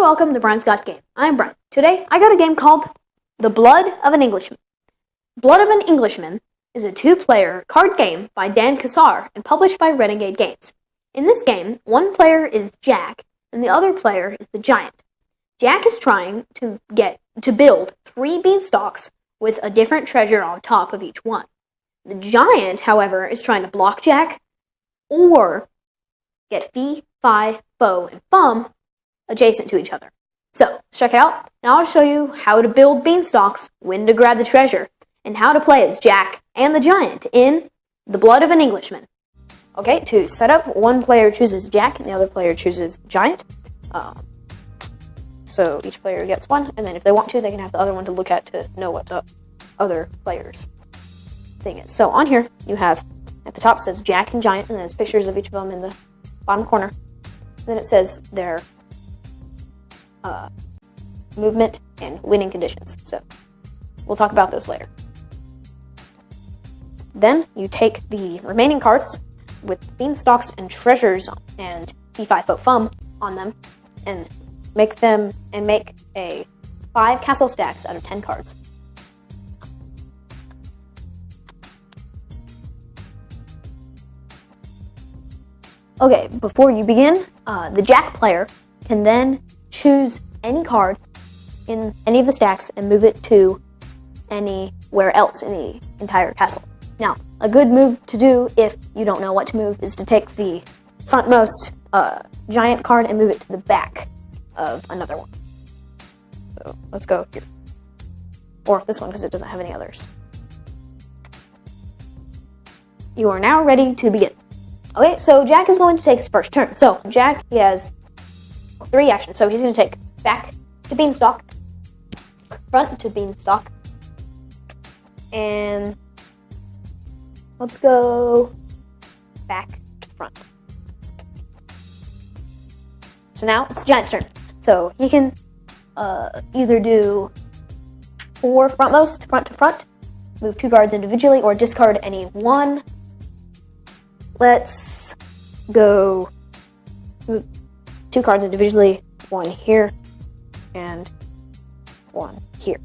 and welcome to Brian's Got Game. I'm Brian. Today, I got a game called The Blood of an Englishman. Blood of an Englishman is a two-player card game by Dan Cassar and published by Renegade Games. In this game, one player is Jack, and the other player is the Giant. Jack is trying to build 3 beanstalks with a different treasure on top of each one. The Giant, however, is trying to block Jack or get fee, fi, fo, and fum adjacent to each other. So, let's check it out. Now I'll show you how to build beanstalks, when to grab the treasure, and how to play as Jack and the Giant in The Blood of an Englishman. Okay, to set up, one player chooses Jack and the other player chooses Giant. So each player gets one, and then if they want to, they can have the other one to look at to know what the other player's thing is. So on here, you have, at the top it says Jack and Giant, and then there's pictures of each of them in the bottom corner. Then it says their movement and winning conditions. So we'll talk about those later. Then you take the remaining cards with beanstalks and treasures and fee, fi, fo, fum on them, and make a 5 castle stacks out of 10 cards. Okay, before you begin, the Jack player can then choose any card in any of the stacks and move it to anywhere else in the entire castle. Now, a good move to do if you don't know what to move is to take the frontmost Giant card and move it to the back of another one. So let's go here. Or this one because it doesn't have any others. You are now ready to begin. Okay, so Jack is going to take his first turn. So Jack, he has 3 actions. So he's going to take back to beanstalk, front to beanstalk, and let's go back to front. So now it's the Giant's turn. So he can either do 4 frontmost, front to front, move 2 cards individually, or discard any one. Let's go move 2 cards individually, 1 here and 1 here.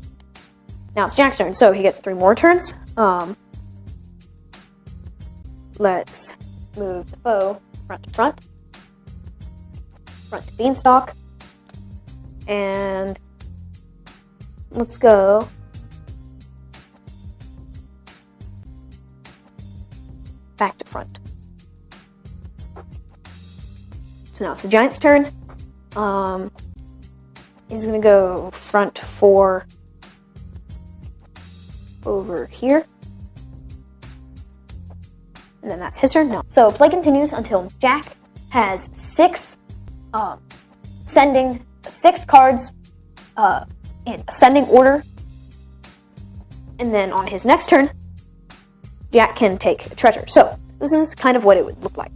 Now it's Jack's turn, so he gets 3 more turns. Let's move the foe front to front, front to beanstalk, and let's go back to front. So now it's the Giant's turn. He's going to go front 4 over here. And then that's his turn. No. So play continues until Jack has 6 cards in ascending order. And then on his next turn, Jack can take a treasure. So this is kind of what it would look like.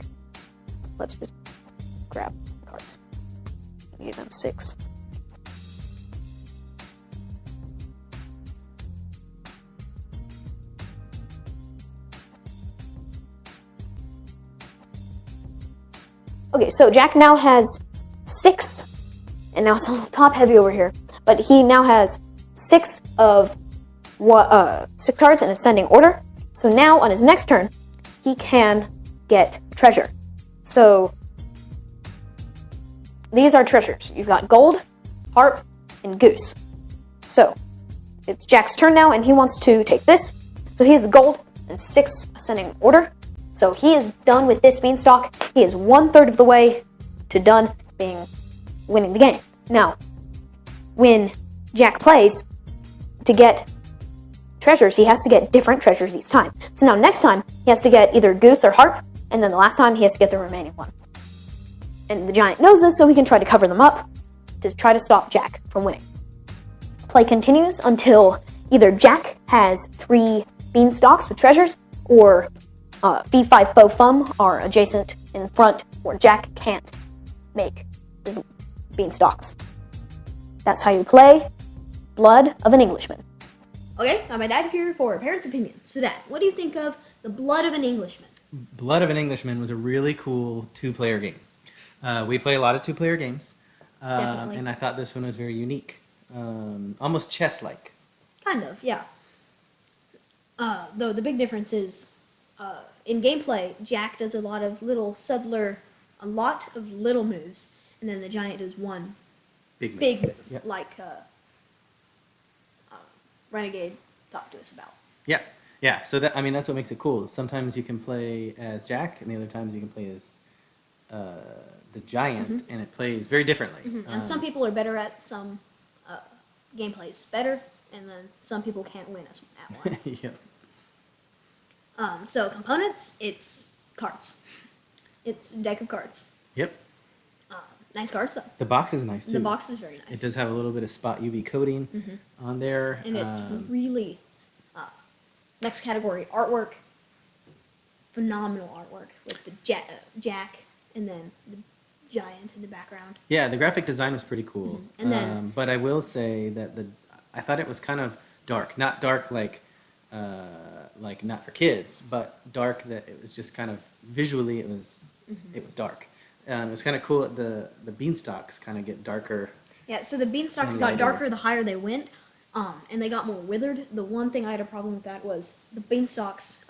Let's just grab the cards. Give them 6. Okay, so Jack now has 6, and now it's a little top heavy over here, but he now has 6 cards in ascending order. So now on his next turn, he can get treasure. So these are treasures. You've got gold, harp, and goose. So it's Jack's turn now, and he wants to take this. So he has the gold and 6 ascending order. So he is done with this beanstalk. He is 1/3 of the way to done winning the game. Now, when Jack plays, to get treasures, he has to get different treasures each time. So now next time, he has to get either goose or harp, and then the last time, he has to get the remaining one. And the Giant knows this, so he can try to cover them up to try to stop Jack from winning. Play continues until either Jack has 3 beanstalks with treasures, or fee, fi, fo, fum are adjacent in front, or Jack can't make his beanstalks. That's how you play Blood of an Englishman. Okay, got my dad here for parents' opinions. So Dad, what do you think of The Blood of an Englishman? Blood of an Englishman was a really cool 2-player game. We play a lot of 2-player games. Definitely. And I thought this one was very unique, almost chess-like. Kind of, yeah. Though the big difference is, in gameplay, Jack does a lot of little moves, and then the giant does one big move, Yep. like Renegade talked to us about. Yeah, yeah. So that, I mean, that's what makes it cool. Sometimes you can play as Jack, and the other times you can play as the giant, and it plays very differently. And some people are better at some gameplays better, and then some people can't win at one. Yep. So components, it's cards. It's a deck of cards. Yep. Nice cards though. The box is nice too. The box is very nice. It does have a little bit of spot UV coating on there, And it's really, next category, artwork. Phenomenal artwork with the Jack and then the giant in the background. yeah. The graphic design was pretty cool. And then- but I will say that I thought it was kind of dark, not dark like not for kids, but dark that it was just kind of visually it was dark. It was kind of cool that the beanstalks kind of get darker. Yeah, so the beanstalks got darker the higher they went, and they got more withered. The one thing I had a problem with that was the beanstalks,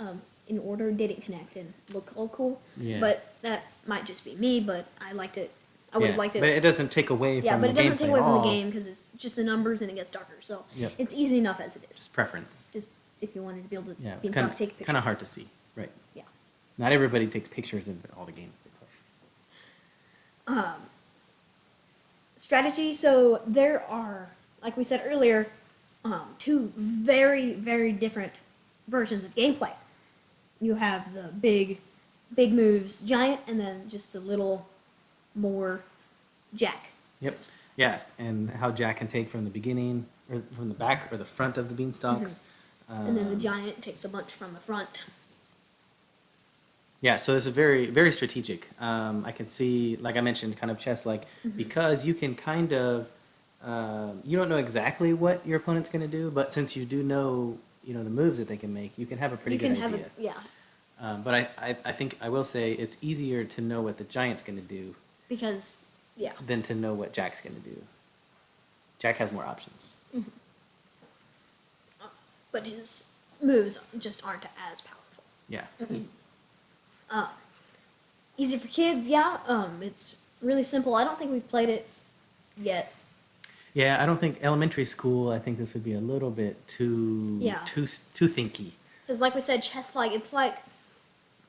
in order, didn't connect and look all cool. Yeah. But that might just be me, but I liked it. I would have liked it. But it doesn't take away Yeah, from but the it doesn't gameplay take away at from the all. game because it's just the numbers and it gets darker. So Yep. it's easy enough as it is. It's preference. Just if you wanted to be able to Yeah, it's beanstalk, take a picture. kind of hard to see, right? Yeah. Not everybody takes pictures of all the games they play. Strategy, so there are, like we said earlier, two very, very different versions of gameplay. You have the big moves giant, and then just the little more Jack. Yep. Yeah, and how Jack can take from the beginning, or from the back, or the front of the beanstalks. And then the giant takes a bunch from the front. Yeah, so it's a very, very strategic. I can see, like I mentioned, kind of chess-like, because you can kind of, you don't know exactly what your opponent's going to do, but since you do know, the moves that they can make, you can have a pretty good idea. But I think I will say it's easier to know what the giant's going to do Because, yeah. than to know what Jack's going to do. Jack has more options. But his moves just aren't as powerful. Yeah. Easy for kids, yeah. It's really simple. I don't think we've played it yet. Yeah, I don't think elementary school. I think this would be a little bit too too thinky. Because, like we said, chess, it's like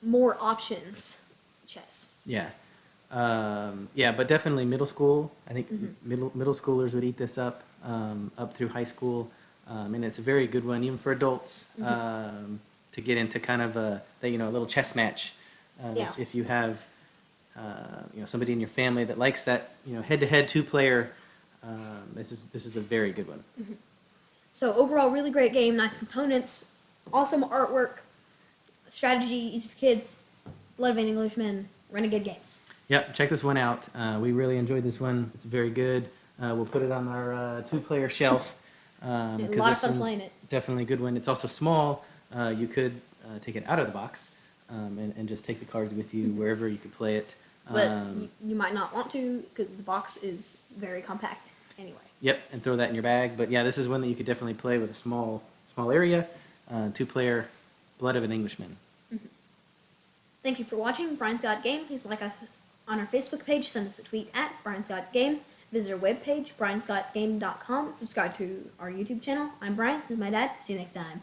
more options. Chess. Yeah, yeah, but definitely middle school. I think middle schoolers would eat this up through high school, and it's a very good one even for adults to get into kind of a little chess match. Yeah. If you have somebody in your family that likes that head-to-head two-player, this is a very good one. So overall, really great game. Nice components, awesome artwork, strategy, easy for kids. Blood of an Englishman, Renegade Games. Yep, check this one out. We really enjoyed this one. It's very good. We'll put it on our two-player shelf. A lot of fun playing it. Definitely a good one. It's also small. You could take it out of the box and just take the cards with you wherever you could play it. But you might not want to because the box is very compact anyway. Yep, and throw that in your bag. But yeah, this is one that you could definitely play with a small area. Two-player, Blood of an Englishman. Thank you for watching Brian's Got Game. Please like us on our Facebook page. Send us a tweet at Brian's Got Game. Visit our webpage, briansgotgame.com. Subscribe to our YouTube channel. I'm Brian. This is my dad. See you next time.